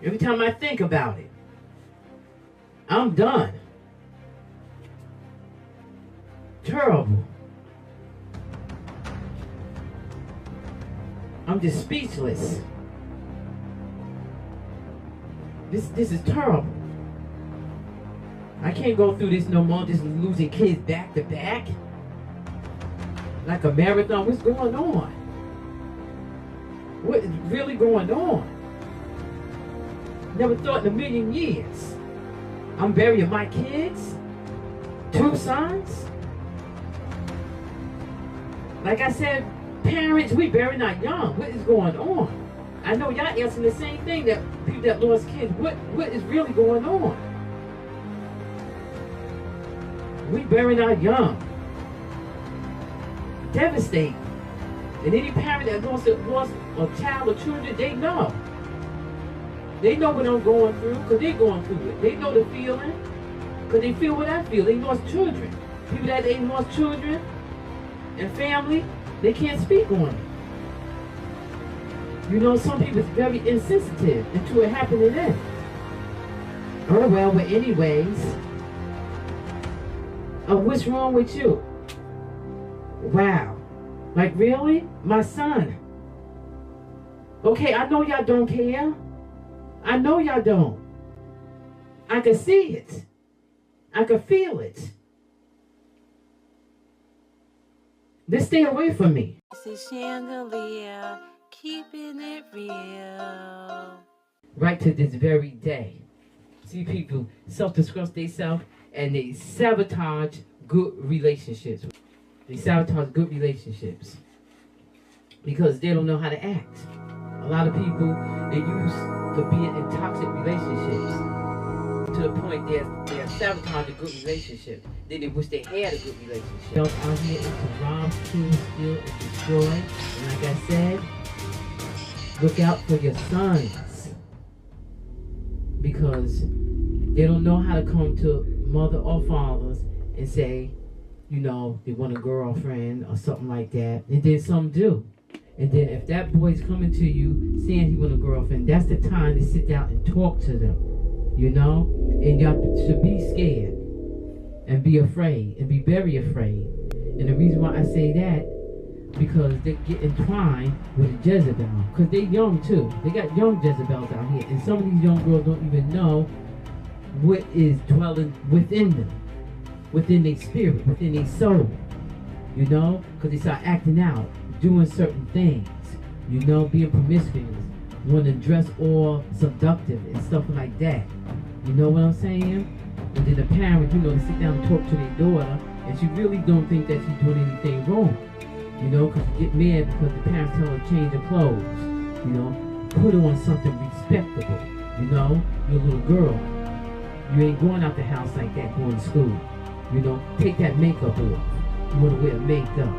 Every time I think about it, I'm done. Terrible. I'm just speechless. This is terrible. I can't go through this no more, just losing kids back to back. Like a marathon. What's going on? What is really going on? Never thought in a million years I'm burying my kids. 2 sons. Like I said, parents, we bury not young. What is going on? I know y'all answering the same thing, that people that lost kids. What is really going on? We bury our young. Devastating. And any parent that lost a child or children, they know. They know what I'm going through, because they're going through it. They know the feeling, because they feel what I feel. They lost children. People that they lost children and family, they can't speak on it. You know, some people is very insensitive until it happened to them. Oh well, but anyways, what's wrong with you? Wow. Like really? My son. Okay, I know y'all don't care. I know y'all don't. I can see it. I can feel it. Just stay away from me. It's a chandelier, keeping it real. Right to this very day. See people self-destruct themselves and they sabotage good relationships. They sabotage good relationships because they don't know how to act. A lot of people, they used to be in toxic relationships to the point they're sabotaging good relationships. Then they wish they had a good relationship. Out here is to rob, kill, steal, and destroy. And like I said, look out for your sons, because they don't know how to come to mother or fathers and say, you know, they want a girlfriend or something like that. And then some do. And then if that boy's coming to you saying he want a girlfriend, that's the time to sit down and talk to them, you know? And y'all should be scared and be afraid and be very afraid. And the reason why I say that, because they get entwined with a Jezebel. Because they're young too. They got young Jezebels out here. And some of these young girls don't even know what is dwelling within them, within their spirit, within their soul. You know? Because they start acting out, doing certain things. You know, being promiscuous, wanting to dress all seductive and stuff like that. You know what I'm saying? And then the parent, you know, to sit down and talk to their daughter, and she really don't think that she's doing anything wrong. You know, because you get mad because the parents tell her to change her clothes. You know, put on something respectable. You know, you're a little girl. You ain't going out the house like that, going to school. You know, take that makeup off. You want to wear makeup.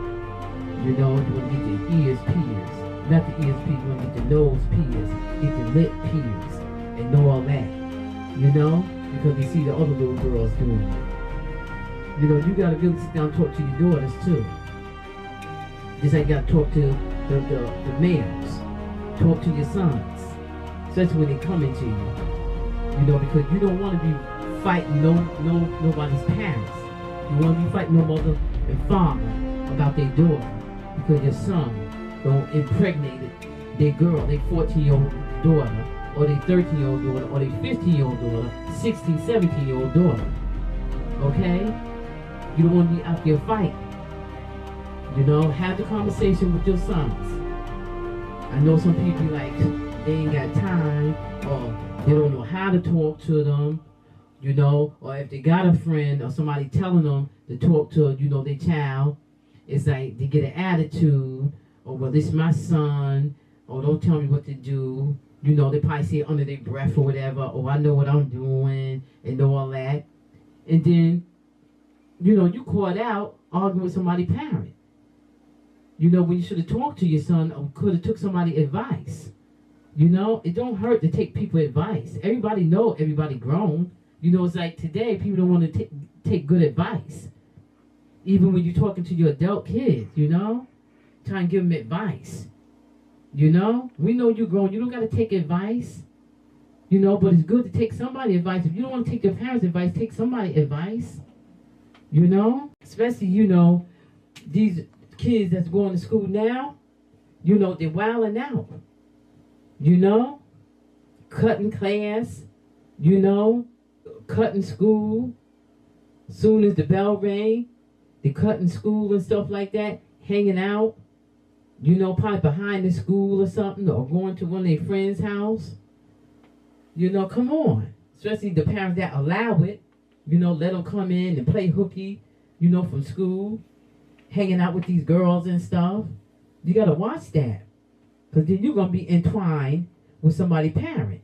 You know, you want to get your ears pierced. Not the ears pierced, you want to get your nose pierced, get your lip pierced, and know all that. You know, because you see the other little girls doing it. You know, you got to really sit down and talk to your daughters too. Just like you got to talk to the males. Talk to your sons. Especially when they come into you. You know, because you don't want to be fighting nobody's parents. You want to be fighting no mother and father about their daughter. Because your son don't impregnate their girl, their 14-year-old daughter, or their 13-year-old daughter, or their 15-year-old daughter, 16, 17-year-old daughter. Okay? You don't want to be out there fighting. You know, have the conversation with your sons. I know some people like, they ain't got time, or they don't know how to talk to them, you know, or if they got a friend or somebody telling them to talk to, you know, their child, it's like they get an attitude, or well, this is my son, or don't tell me what to do. You know, they probably say it under their breath or whatever, or I know what I'm doing, and know all that. And then, you know, you caught out arguing with somebody's parent. You know, when you should have talked to your son or could have took somebody's advice. You know, it don't hurt to take people's advice. Everybody know everybody grown. You know, it's like today, people don't want to take good advice. Even when you're talking to your adult kids, you know? Try and give them advice. You know? We know you're grown. You don't got to take advice. You know, but it's good to take somebody's advice. If you don't want to take your parents' advice, take somebody's advice. You know? Especially, you know, these kids that's going to school now, you know, they're wilding out. You know? Cutting class, you know, cutting school. Soon as the bell rang, they cutting school and stuff like that, hanging out, you know, probably behind the school or something, or going to one of their friends' house. You know, come on. Especially the parents that allow it, you know, let them come in and play hooky, you know, from school, hanging out with these girls and stuff. You got to watch that, because then you're going to be entwined with somebody's parent.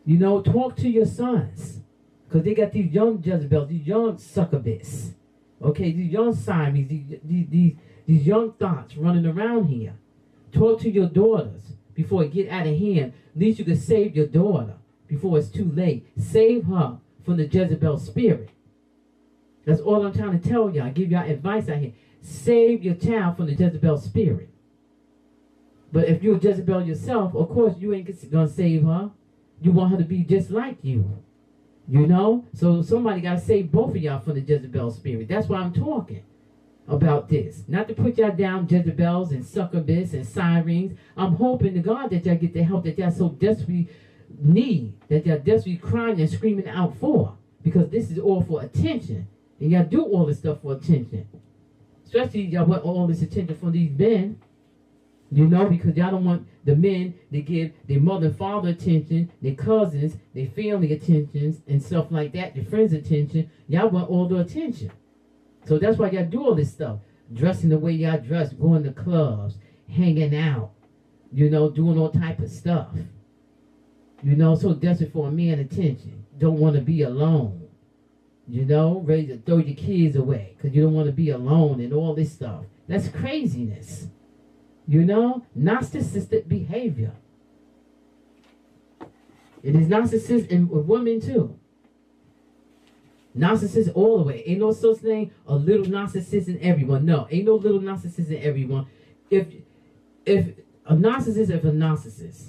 You know, talk to your sons, because they got these young Jezebels, these young succubuses, okay, these young Simons, these young thoughts running around here. Talk to your daughters before it get out of hand. At least you can save your daughter before it's too late. Save her from the Jezebel spirit. That's all I'm trying to tell y'all. Give y'all advice out here. Save your child from the Jezebel spirit. But if you're a Jezebel yourself, of course you ain't going to save her. You want her to be just like you. You know? So somebody got to save both of y'all from the Jezebel spirit. That's why I'm talking about this. Not to put y'all down, Jezebels and succubus and sirens. I'm hoping to God that y'all get the help that y'all so desperately need, that y'all desperately crying and screaming out for. Because this is all for attention. And y'all do all this stuff for attention. Especially y'all want all this attention from these men. You know, because y'all don't want the men to give their mother and father attention, their cousins, their family attentions, and stuff like that, their friends' attention. Y'all want all the attention. So that's why y'all do all this stuff. Dressing the way y'all dress, going to clubs, hanging out, you know, doing all type of stuff. You know, so desperate for a man attention. Don't want to be alone. You know, ready to throw your kids away because you don't want to be alone and all this stuff. That's craziness. You know, narcissistic behavior. It is narcissist in women too. Narcissist all the way. Ain't no such thing a little narcissist in everyone. No, ain't no little narcissist in everyone. If a narcissist is a narcissist,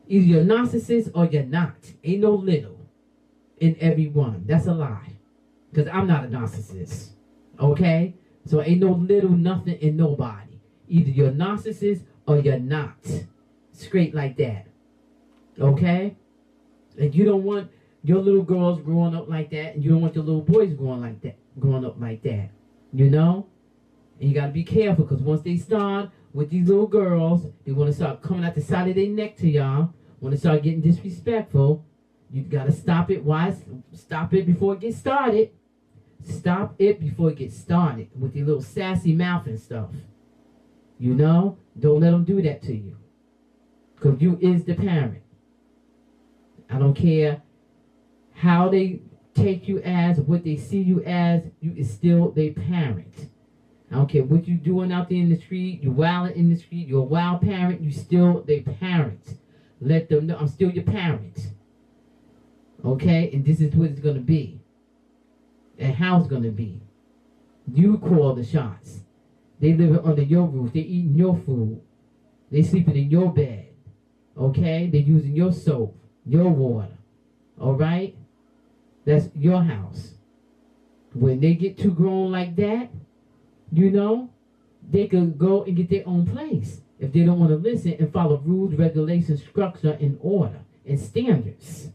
either you're a narcissist or you're not. Ain't no little in everyone. That's a lie. Because I'm not a narcissist. Okay? So ain't no little nothing in nobody. Either you're a narcissist or you're not. Straight like that. Okay? And you don't want your little girls growing up like that, and you don't want your little boys growing up like that. You know? And you got to be careful, because once they start with these little girls, they want to start coming out the side of their neck to y'all, want to start getting disrespectful. You got to stop it. Why? Stop it before it gets started. Stop it before it gets started with your little sassy mouth and stuff. You know? Don't let them do that to you. Because you is the parent. I don't care how they take you as, what they see you as, you is still their parent. I don't care what you doing out there in the street, you wilding in the street, you're a wild parent, you still their parent. Let them know, I'm still your parent. Okay? And this is what it's going to be. And how it's going to be. You call the shots. They living under your roof. They eating your food. They sleeping in your bed. Okay? They using your soap, your water. Alright? That's your house. When they get too grown like that, you know, they could go and get their own place if they don't want to listen and follow rules, regulations, structure, and order, and standards.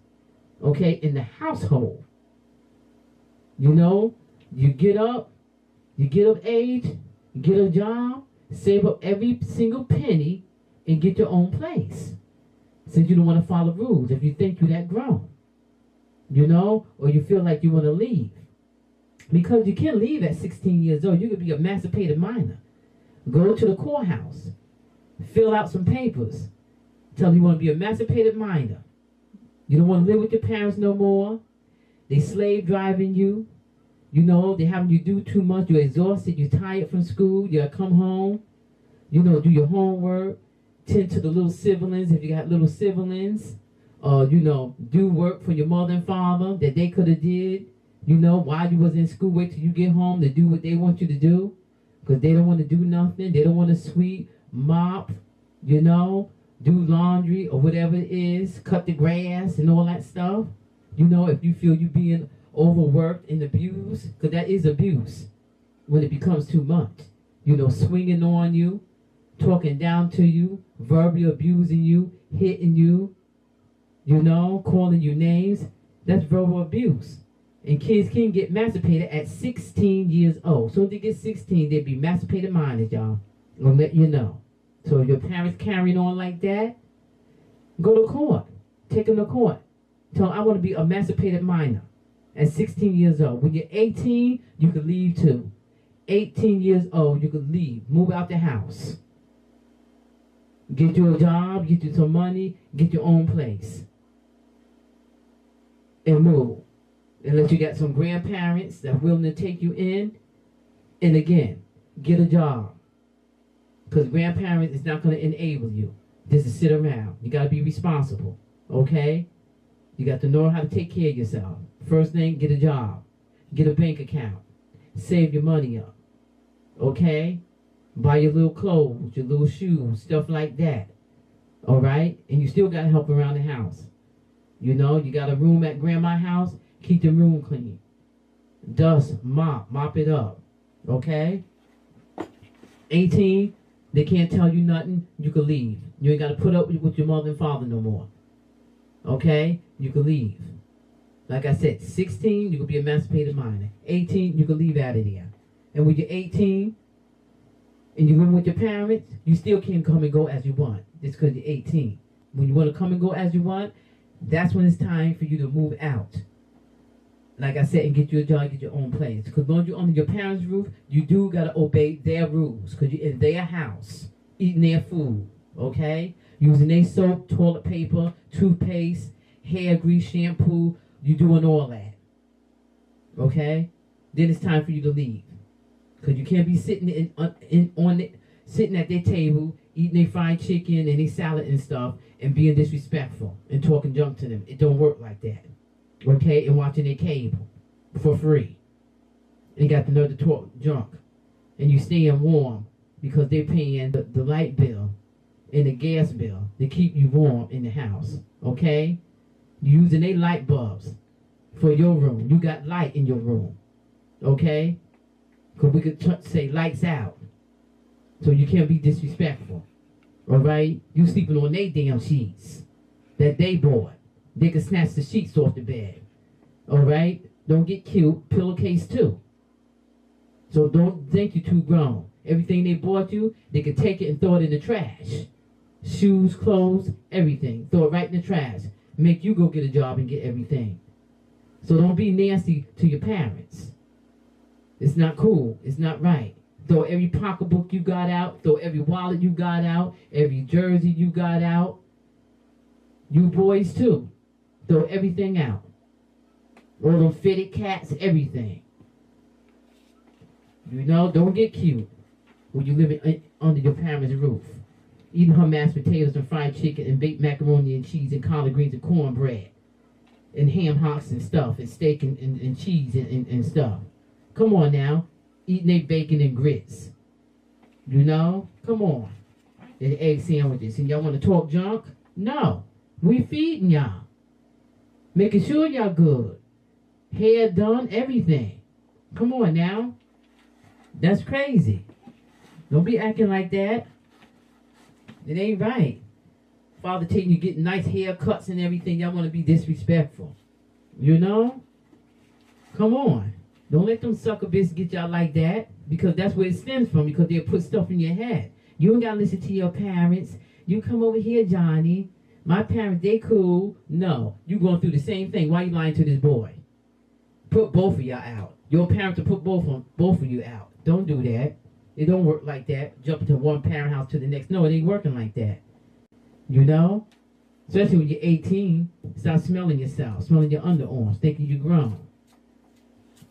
Okay? In the household. You know, you get up of age, you get a job, save up every single penny, and get your own place. Since you don't want to follow rules, if you think you're that grown. You know, or you feel like you want to leave. Because you can leave at 16 years old. You could be an emancipated minor. Go to the courthouse. Fill out some papers. Tell them you want to be an emancipated minor. You don't want to live with your parents no more. They slave driving you. You know, they having you do too much. You're exhausted. You're tired from school. You gotta come home. You know, do your homework. Tend to the little siblings if you got little siblings. You know, do work for your mother and father that they could have did. You know, while you was in school, wait till you get home to do what they want you to do. Because they don't want to do nothing. They don't want to sweep, mop, you know, do laundry or whatever it is, cut the grass and all that stuff. You know, if you feel you being overworked and abused, because that is abuse when it becomes too much. You know, swinging on you, talking down to you, verbally abusing you, hitting you, you know, calling you names. That's verbal abuse. And kids can get emancipated at 16 years old. So if they get 16, they'd be emancipated minors, y'all. I'll let you know. So if your parents carrying on like that, go to court. Take them to court. Tell them, I want to be emancipated minor at 16 years old. When you're 18, you can leave too. 18 years old, you can leave. Move out the house. Get you a job, get you some money, get your own place. And move. Unless you got some grandparents that are willing to take you in. And again, get a job. Because grandparents is not going to enable you just to sit around. You got to be responsible. Okay? You got to know how to take care of yourself. First thing, get a job. Get a bank account. Save your money up. Okay? Buy your little clothes, your little shoes, stuff like that. Alright? And you still got to help around the house. You know, you got a room at grandma's house, keep the room clean. Dust, mop it up. Okay? 18, they can't tell you nothing, you can leave. You ain't got to put up with your mother and father no more. Okay? You can leave. Like I said, 16, you can be emancipated minor. 18, you can leave out of there. And when you're 18, and you're living with your parents, you still can't come and go as you want. Just because you're 18. When you want to come and go as you want, that's when it's time for you to move out. Like I said, and get you a job, get your own place. Because when you're under your parents' roof, you do got to obey their rules. Because you're in their house, eating their food, okay? Using their soap, toilet paper, toothpaste, hair grease, shampoo. You're doing all that, okay? Then it's time for you to leave. Because you can't be sitting sitting at their table, eating their fried chicken and their salad and stuff, and being disrespectful and talking junk to them. It don't work like that. Okay? And watching their cable for free. And you got the nerve to talk junk. And you staying warm because they're paying the light bill and the gas bill to keep you warm in the house. Okay? You're using their light bulbs for your room. You got light in your room. Okay? Because we could say lights out. So you can't be disrespectful. Alright? You sleeping on their damn sheets that they bought. They can snatch the sheets off the bed. Alright? Don't get cute. Pillowcase too. So don't think you're too grown. Everything they bought you, they can take it and throw it in the trash. Shoes, clothes, everything. Throw it right in the trash. Make you go get a job and get everything. So don't be nasty to your parents. It's not cool. It's not right. Throw every pocketbook you got out. Throw every wallet you got out. Every jersey you got out. You boys too. Throw everything out. All them fitted cats, everything. You know, don't get cute when you live under your parents' roof. Eating her mashed potatoes and fried chicken and baked macaroni and cheese and collard greens and cornbread. And ham hocks and stuff. And steak and cheese and stuff. Come on now. Eating their bacon and grits. You know? Come on. And egg sandwiches. And y'all want to talk junk? No. We feeding y'all. Making sure y'all good. Hair done, everything. Come on now. That's crazy. Don't be acting like that. It ain't right. Father taking you getting nice haircuts and everything. Y'all want to be disrespectful. You know? Come on. Don't let them sucker bitches get y'all like that. Because that's where it stems from. Because they'll put stuff in your head. You don't got to listen to your parents. You come over here, Johnny. My parents, they cool. No. You going through the same thing. Why you lying to this boy? Put both of y'all out. Your parents will put both of you out. Don't do that. It don't work like that. Jump to one parent house to the next. No, it ain't working like that. You know? Especially when you're 18. Start smelling yourself. Smelling your underarms. Thinking you're grown.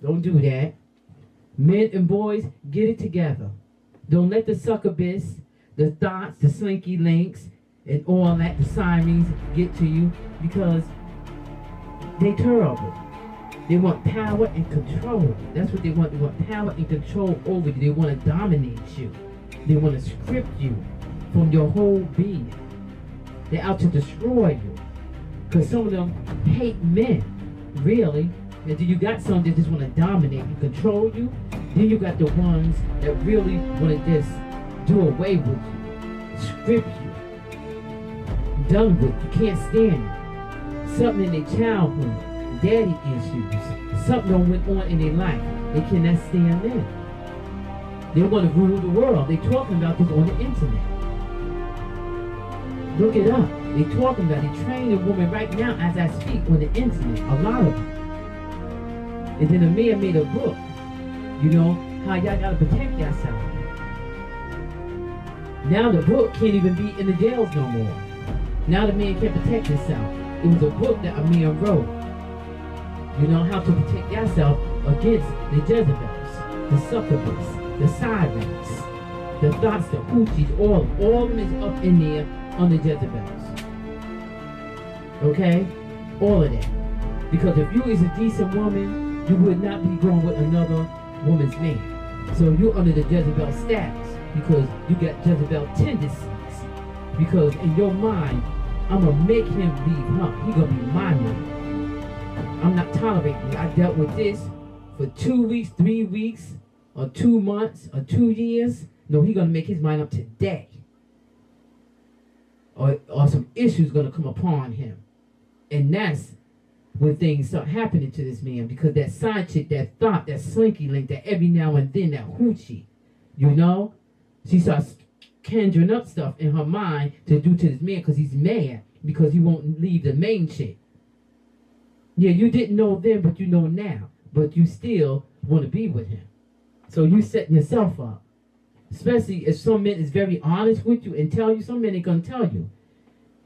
Don't do that. Men and boys, get it together. Don't let the succubus, the thoughts, the slinky links, and all that, the sirens, get to you. Because they terrible. They want power and control. That's what they want. They want power and control over you. They want to dominate you. They want to script you from your whole being. They're out to destroy you. Because some of them hate men, really. And then you got some that just want to dominate and control you. Then you got the ones that really want to just do away with you, strip you, done with. You can't stand it. Something in their childhood, daddy issues, something that went on in their life. They cannot stand it. They want to rule the world. They're talking about this on the internet. Look it up. They're talking about it. They're training a woman right now as I speak on the internet. A lot of them. And then a man made a book. You know, how y'all got to protect yourself. Now the book can't even be in the jails no more. Now the man can't protect himself. It was a book that a man wrote. You know, how to protect yourself against the Jezebels, the succubus, the sirens, the thoughts, the hoochies, all of them is up in there on the Jezebels. Okay? All of that. Because if you is a decent woman, you would not be going with another woman's man. So you're under the Jezebel status because you got Jezebel tendencies. Because in your mind, I'm going to make him leave her. He going to be my man. I'm not tolerating it. I dealt with this for 2 weeks, 3 weeks, or 2 months, or 2 years. No, he going to make his mind up today. Or some issues going to come upon him. And that's when things start happening to this man, because that side chick, that thought, that slinky link, that every now and then, that hoochie, you know, she starts conjuring up stuff in her mind to do to this man because he's mad because he won't leave the main chick. Yeah, you didn't know then, but you know now, but you still want to be with him. So you setting yourself up, especially if some men is very honest with you and tell you. Some men ain't gonna tell you.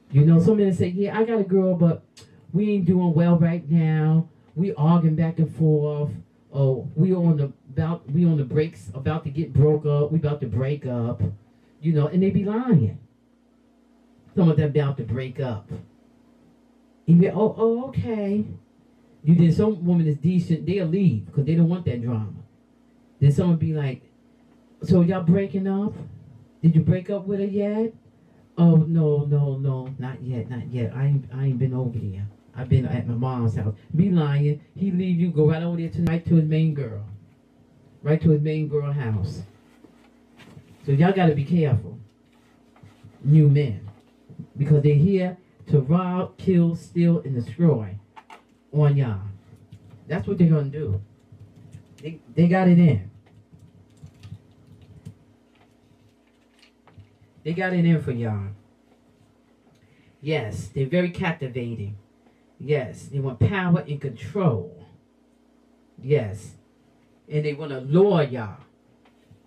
You know, some men say, yeah, I got a girl, but we ain't doing well right now. We arguing back and forth. Oh, we on the breaks, about to get broke up. We about to break up. You know, and they be lying. Some of them about to break up. And you oh, okay. You did. Some woman is decent, they'll leave because they don't want that drama. Then someone be like, so y'all breaking up? Did you break up with her yet? Oh, no, not yet. I ain't been over there. I've been at my mom's house. Be lying. He leave you, go right over there tonight to his main girl. Right to his main girl house. So y'all got to be careful. New men. Because they're here to rob, kill, steal, and destroy on y'all. That's what they're going to do. They got it in. They got it in for y'all. Yes, they're very captivating. Yes, they want power and control. Yes. And they want to lure y'all.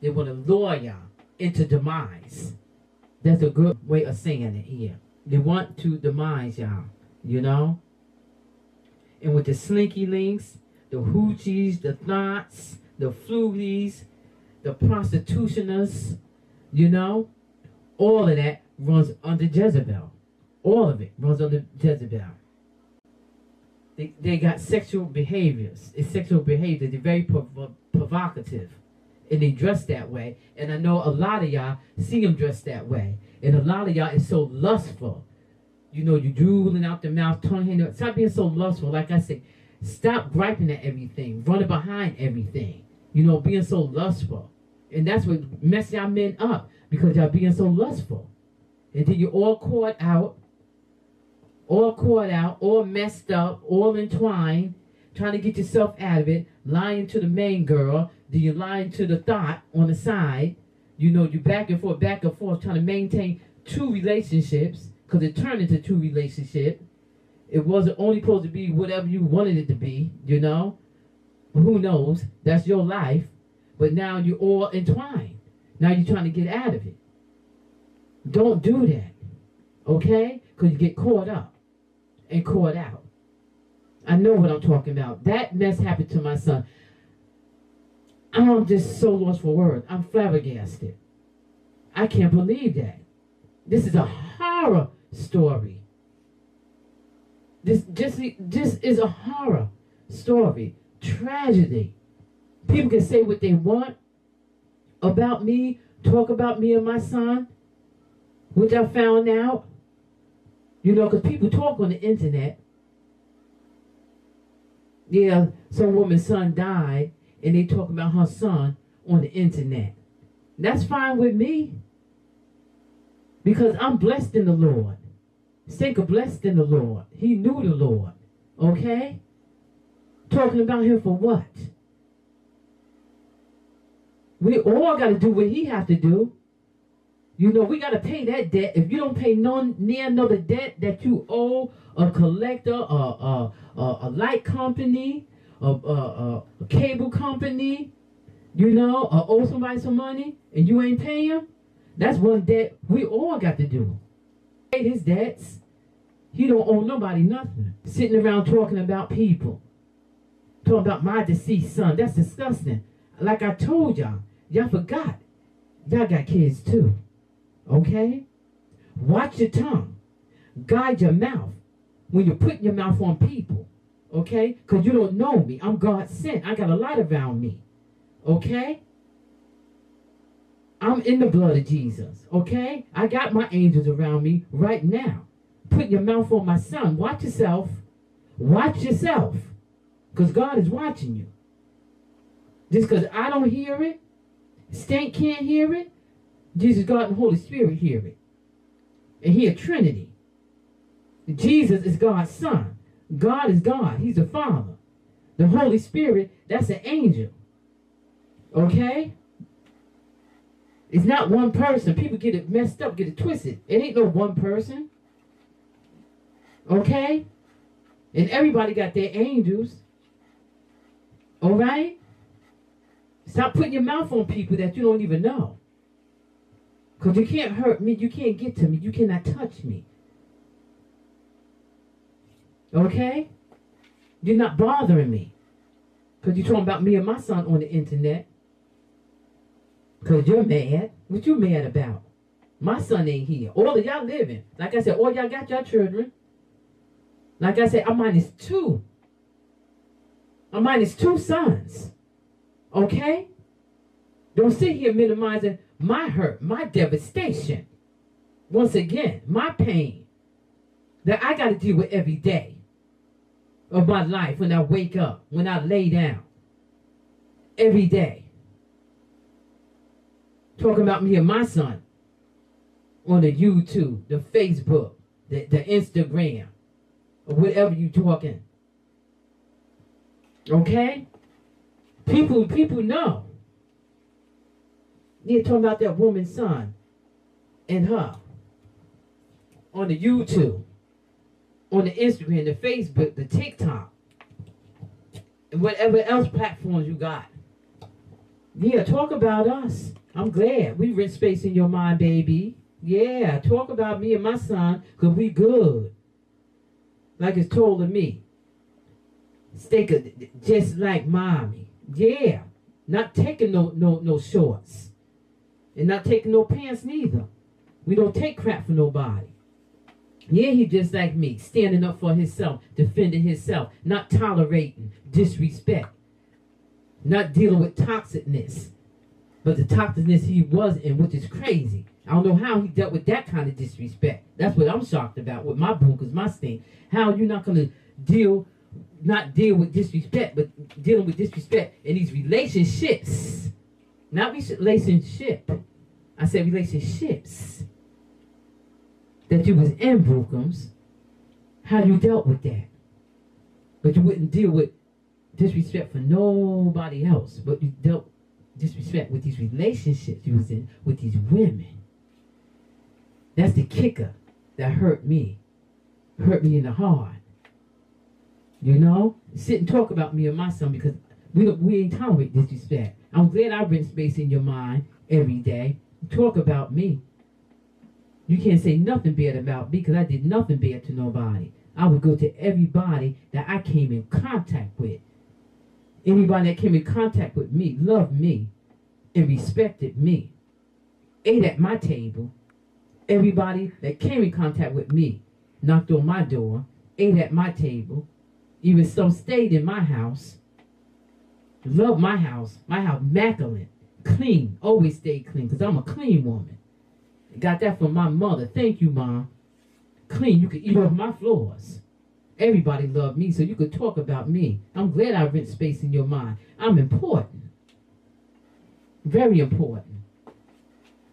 They want to lure y'all into demise. That's a good way of saying it here. They want to demise y'all, you know? And with the slinky links, the hoochies, the thoughts, the fluties, the prostitutionists, you know? All of that runs under Jezebel. All of it runs under Jezebel. They got sexual behaviors. It's sexual behavior. They're very provocative. And they dress that way. And I know a lot of y'all see them dressed that way. And a lot of y'all is so lustful. You know, you drooling out the mouth, tongue hanging. Stop being so lustful. Like I said, stop griping at everything. Running behind everything. You know, being so lustful. And that's what mess y'all men up. Because y'all being so lustful. And then you're all caught out, all messed up, all entwined, trying to get yourself out of it, lying to the main girl, then you're lying to the thought on the side. You know, you back and forth, trying to maintain 2 relationships, because it turned into 2 relationships. It wasn't only supposed to be whatever you wanted it to be, you know. Who knows? That's your life. But now you're all entwined. Now you're trying to get out of it. Don't do that. Okay? Because you get caught up and caught out. I know what I'm talking about. That mess happened to my son. I'm just so lost for words. I'm flabbergasted. I can't believe that. This is a horror story. This is a horror story. Tragedy. People can say what they want about me, talk about me and my son, which I found out. You know, because people talk on the internet. Yeah, some woman's son died, and they talk about her son on the internet. That's fine with me. Because I'm blessed in the Lord. Think of blessed in the Lord. He knew the Lord. Okay? Talking about him for what? We all got to do what he has to do. You know, we got to pay that debt. If you don't pay near another debt that you owe a collector, a light company, a cable company, you know, or owe somebody some money and you ain't paying him, that's one debt we all got to do. Pay his debts. He don't owe nobody nothing. Sitting around talking about people. Talking about my deceased son. That's disgusting. Like I told y'all, y'all forgot. Y'all got kids too. Okay? Watch your tongue. Guide your mouth when you're putting your mouth on people. Okay? Because you don't know me. I'm God sent. I got a lot around me. Okay? I'm in the blood of Jesus. Okay? I got my angels around me right now. Put your mouth on my son. Watch yourself. Watch yourself. Because God is watching you. Just because I don't hear it, Stank can't hear it, Jesus, God, and Holy Spirit hear it. And he a Trinity. Jesus is God's son. God is God. He's the Father. The Holy Spirit, that's an angel. Okay? It's not one person. People get it messed up, get it twisted. It ain't no one person. Okay? And everybody got their angels. All right? Stop putting your mouth on people that you don't even know. Because you can't hurt me. You can't get to me. You cannot touch me. Okay? You're not bothering me. Because you're talking about me and my son on the internet. Because you're mad. What you mad about? My son ain't here. All of y'all living. Like I said, all y'all got your children. Like I said, I'm minus two. I'm minus two sons. Okay? Don't sit here minimizing my hurt, my devastation. Once again, my pain that I got to deal with every day of my life when I wake up, when I lay down. Every day. Talking about me and my son on the YouTube, the Facebook, the Instagram, or whatever you talking. Okay? People know. You're talking about that woman's son and her on the YouTube, on the Instagram, the Facebook, the TikTok, and whatever else platforms you got. Yeah, talk about us. I'm glad we rent space in your mind, baby. Yeah, talk about me and my son, because we good. Like it's told to me. Stay just like mommy. Yeah. Not taking no shorts. And not taking no pants neither. We don't take crap from nobody. Yeah, he just like me. Standing up for himself. Defending himself. Not tolerating disrespect. Not dealing with toxicness. But the toxicness he was in, which is crazy. I don't know how he dealt with that kind of disrespect. That's what I'm shocked about with my bookers, my sting. How are you not going to not deal with disrespect, but dealing with disrespect in these relationships. Not relationship. I said relationships. That you was in, Brookums. How you dealt with that. But you wouldn't deal with disrespect for nobody else. But you dealt disrespect with these relationships you was in with these women. That's the kicker that hurt me. Hurt me in the heart. You know? Sit and talk about me and my son because we ain't tolerate disrespect. I'm glad I rent space in your mind every day. Talk about me. You can't say nothing bad about me because I did nothing bad to nobody. I would go to everybody that I came in contact with. Anybody that came in contact with me loved me and respected me. Ate at my table. Everybody that came in contact with me knocked on my door, ate at my table. Even some stayed in my house. Love my house. My house immaculate. Clean. Always stay clean because I'm a clean woman. Got that from my mother. Thank you, Mom. clean. You could eat off my floors. Everybody loved me, so you could talk about me. I'm glad I rent space in your mind. I'm important. Very important.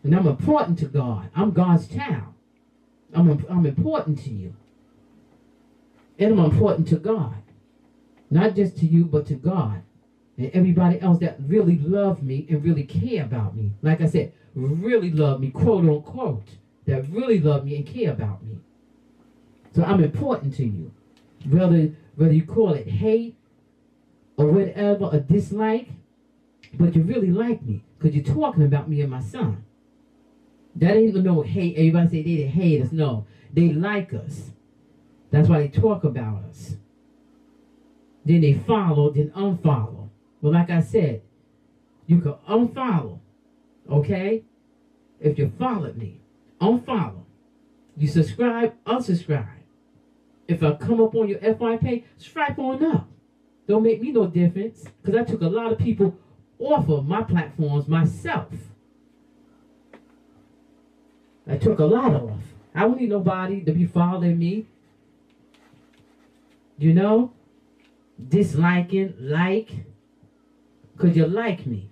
And I'm important to God. I'm God's child. I'm important to you. And I'm important to God. Not just to you, but to God. And everybody else that really love me and really care about me. Like I said, really love me, quote unquote. That really love me and care about me. So I'm important to you. Whether you call it hate or whatever, a dislike, but you really like me because you're talking about me and my son. That ain't no hate. Everybody say they didn't hate us. No, they like us. That's why they talk about us. Then they follow, then unfollow. Well, like I said, you can unfollow, okay? If you followed me, unfollow. You subscribe, unsubscribe. If I come up on your FY page, stripe on up. Don't make me no difference, because I took a lot of people off of my platforms myself. I took a lot off. I don't need nobody to be following me. You know? Disliking, because you like me.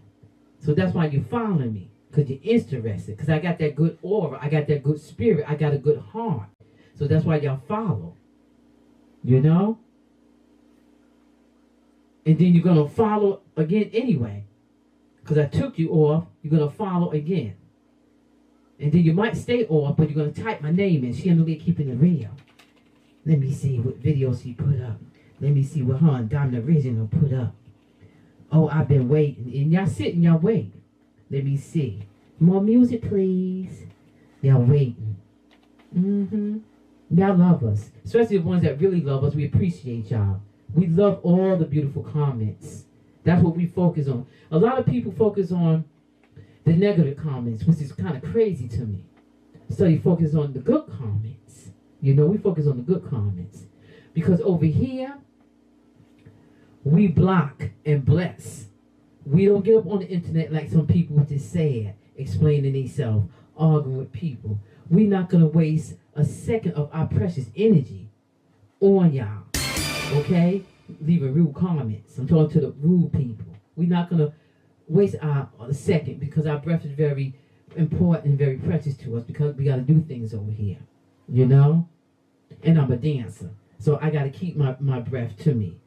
So that's why you're following me, because you're interested, because I got that good aura, I got that good spirit, I got a good heart. So that's why y'all follow. You know? And then you're going to follow again anyway, because I took you off, you're going to follow again. And then you might stay off, but you're going to type my name in. She only keeping it real. Let me see what videos she put up. Let me see what her and Diamond Original put up. Oh, I've been waiting. And y'all sitting, y'all waiting. Let me see. More music, please. Y'all waiting. Y'all love us. Especially the ones that really love us. We appreciate y'all. We love all the beautiful comments. That's what we focus on. A lot of people focus on the negative comments, which is kind of crazy to me. So you focus on the good comments. You know, we focus on the good comments. Because over here, we block and bless. We don't get up on the internet like some people just said, explaining themselves, arguing with people. We're not going to waste a second of our precious energy on y'all. Okay? Leaving rude comments. I'm talking to the rude people. We're not going to waste a second, because our breath is very important and very precious to us, because we got to do things over here. You know? And I'm a dancer. So I got to keep my breath to me,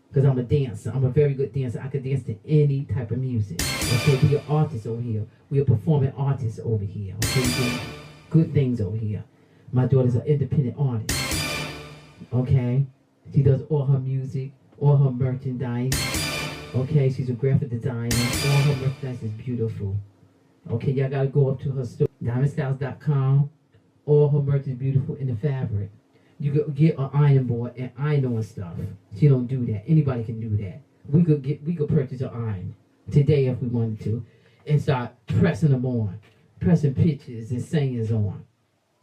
because I'm a dancer. I'm a very good dancer. I can dance to any type of music. Okay, we are artists over here. We are performing artists over here. Okay, we do good things over here. My daughter's an independent artist. Okay, she does all her music, all her merchandise. Okay, she's a graphic designer. All her merchandise is beautiful. Okay, y'all got to go up to her store, diamondstyles.com. All her merch is beautiful in the fabric. You could get an iron board and iron on stuff. She don't do that. Anybody can do that. We could purchase an iron today if we wanted to, and start pressing them on, pressing pictures and sayings on.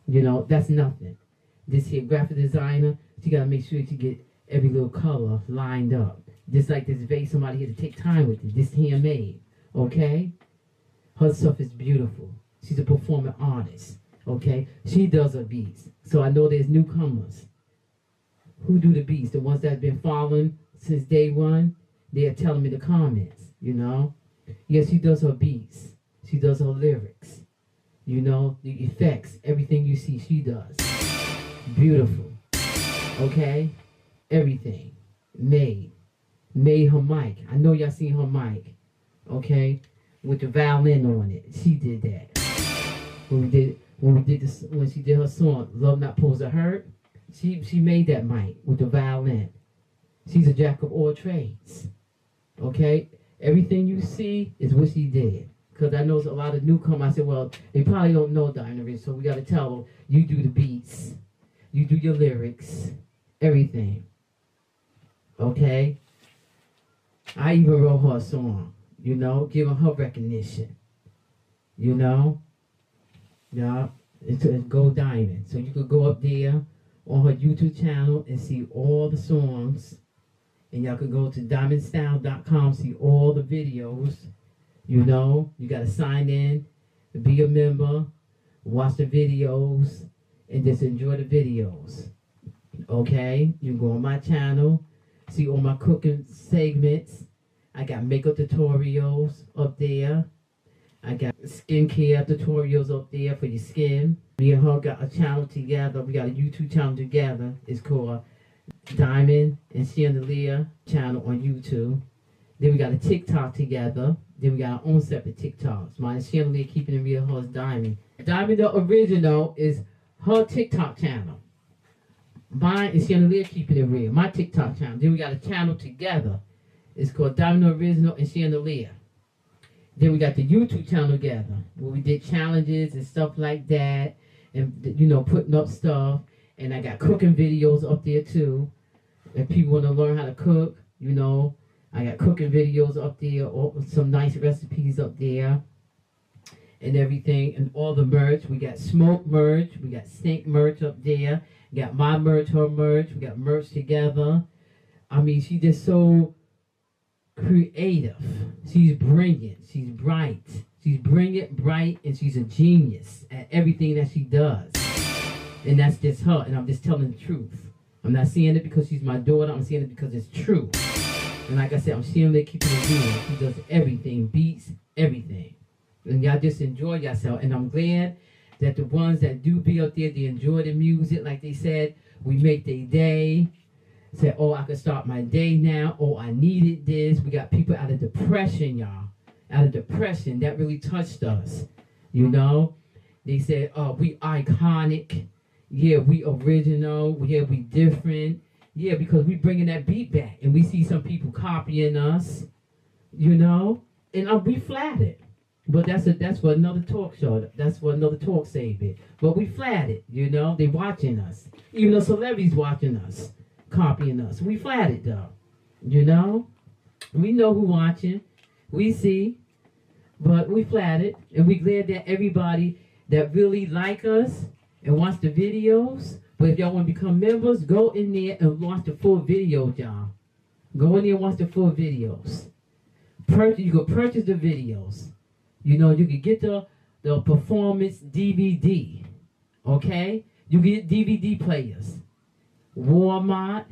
You know, that's nothing. This here graphic designer, she gotta make sure to get every little color lined up. Just like this vase, somebody had to take time with it. This handmade, okay? Her stuff is beautiful. She's a performing artist. Okay, she does her beats. So I know there's newcomers who do the beats. The ones that have been following since day one, they're telling me the comments, you know. Yes, she does her beats. She does her lyrics. You know, the effects, everything you see, she does. Beautiful. Okay? Everything. Made her mic. I know y'all seen her mic. Okay? With the violin on it. She did that. When she did her song, Love Not Supposed to Hurt, she made that mic with the violin. She's a jack of all trades. Okay? Everything you see is what she did. Because I know a lot of newcomers, I said, well, they probably don't know Diamond, so we got to tell them, you do the beats, you do your lyrics, everything. Okay? I even wrote her a song, you know, giving her recognition. You know? Yeah, it's Gold Diamond. So you could go up there on her YouTube channel and see all the songs. And y'all could go to diamondstyle.com, see all the videos. You know, you got to sign in, be a member, watch the videos, and just enjoy the videos. Okay, you can go on my channel, see all my cooking segments. I got makeup tutorials up there. I got skincare tutorials up there for your skin. Me and her got a channel together. We got a YouTube channel together. It's called Diamond and Chandelier channel on YouTube. Then we got a TikTok together. Then we got our own separate TikToks. Mine is Chandelier, Keeping It Real. Hers Diamond. Diamond the Original is her TikTok channel. Mine is Chandelier, Keeping It Real. My TikTok channel. Then we got a channel together. It's called Diamond the Original and Chandelier. Then we got the YouTube channel together where we did challenges and stuff like that, and you know, putting up stuff. And I got cooking videos up there too. If people want to learn how to cook, you know, I got cooking videos up there, some nice recipes up there, and everything, and all the merch. We got smoke merch, we got stink merch up there. We got my merch, her merch. We got merch together. I mean, she just so creative. She's brilliant. She's bright. She's brilliant, bright, and she's a genius at everything that she does. And that's just her. And I'm just telling the truth. I'm not saying it because she's my daughter. I'm saying it because it's true. And like I said, I'm seeing her keeping it real. She does everything, beats everything. And y'all just enjoy yourself. And I'm glad that the ones that do be up there, they enjoy the music. Like they said, we make their day. Said, oh, I can start my day now. Oh, I needed this. We got people out of depression, y'all. Out of depression. That really touched us. You know? They said, oh, we iconic. Yeah, we original. Yeah, we different. Yeah, because we bringing that beat back. And we see some people copying us. You know? And we flattered. But that's for another talk show. That's for another talk segment. But we flattered, you know? They watching us. Even the celebrities watching us. Copying us. We flattered though. You know? We know who watching. We see. But we flattered. And we glad that everybody that really like us and watch the videos. But if y'all want to become members, go in there and watch the full videos, y'all. Go in there and watch the full videos. You can purchase the videos. You know, you can get the performance DVD. Okay? You get DVD players. Walmart,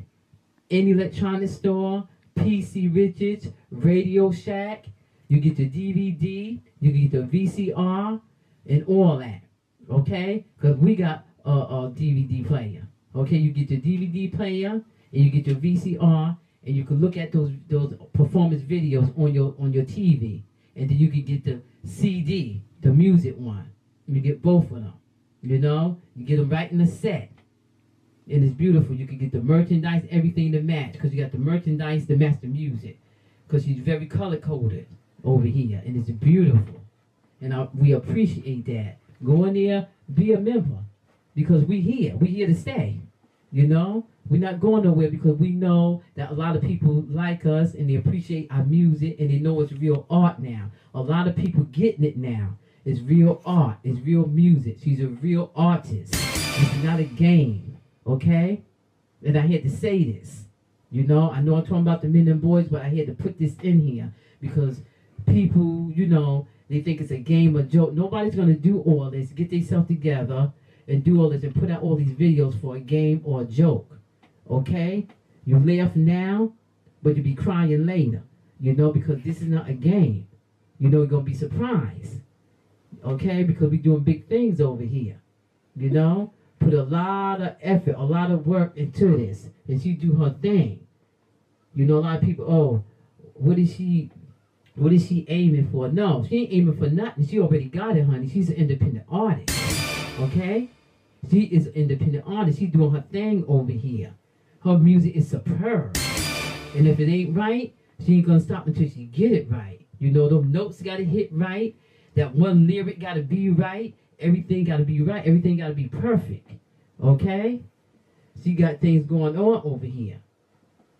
any electronic store, PC Richards, Radio Shack. You get the DVD, you get the VCR, and all that. Okay? Because we got a DVD player. Okay? You get the DVD player, and you get your VCR, and you can look at those performance videos on your TV. And then you can get the CD, the music one. You get both of them. You know? You get them right in the set. And it's beautiful. You can get the merchandise, everything to match. Because you got the merchandise to match the music. Because she's very color-coded over here. And it's beautiful. And we appreciate that. Go in there, be a member. Because we here. We here to stay. You know? We're not going nowhere because we know that a lot of people like us and they appreciate our music and they know it's real art now. A lot of people getting it now. It's real art. It's real music. She's a real artist. It's not a game. Okay? And I had to say this. You know, I know I'm talking about the men and boys, but I had to put this in here because people, you know, they think it's a game or joke. Nobody's going to do all this, get themselves together and do all this and put out all these videos for a game or a joke. Okay? You laugh now, but you'll be crying later. You know, because this is not a game. You know, you're going to be surprised. Okay? Because we're doing big things over here. You know? Put a lot of effort, a lot of work into this. And she do her thing. You know, a lot of people, oh, what is she aiming for? No, she ain't aiming for nothing. She already got it, honey. She's an independent artist. Okay? She is an independent artist. She's doing her thing over here. Her music is superb. And if it ain't right, she ain't gonna stop until she get it right. You know, those notes gotta hit right. That one lyric gotta be right. Everything gotta be right. Everything gotta be perfect. Okay? She got things going on over here.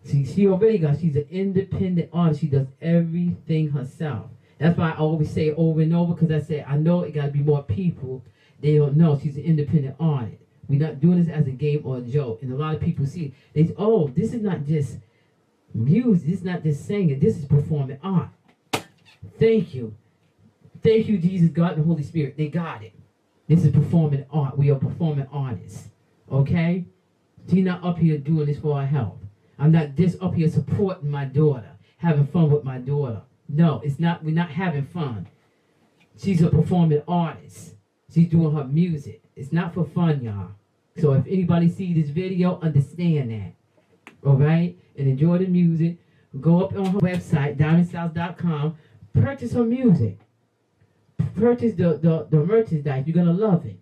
She already got, she's an independent artist. She does everything herself. That's why I always say it over and over, because I say, I know it gotta be more people. They don't know she's an independent artist. We're not doing this as a game or a joke. And a lot of people see it. They say, oh, this is not just music. This is not just singing. This is performing art. Thank you. Thank you, Jesus, God, and the Holy Spirit. They got it. This is performing art. We are performing artists. Okay? She's not up here doing this for our health. I'm not just up here supporting my daughter, having fun with my daughter. No, it's not. We're not having fun. She's a performing artist. She's doing her music. It's not for fun, y'all. So if anybody see this video, understand that. All right? And enjoy the music. Go up on her website, diamondsouth.com. Purchase her music. Purchase the merchandise. You're going to love it.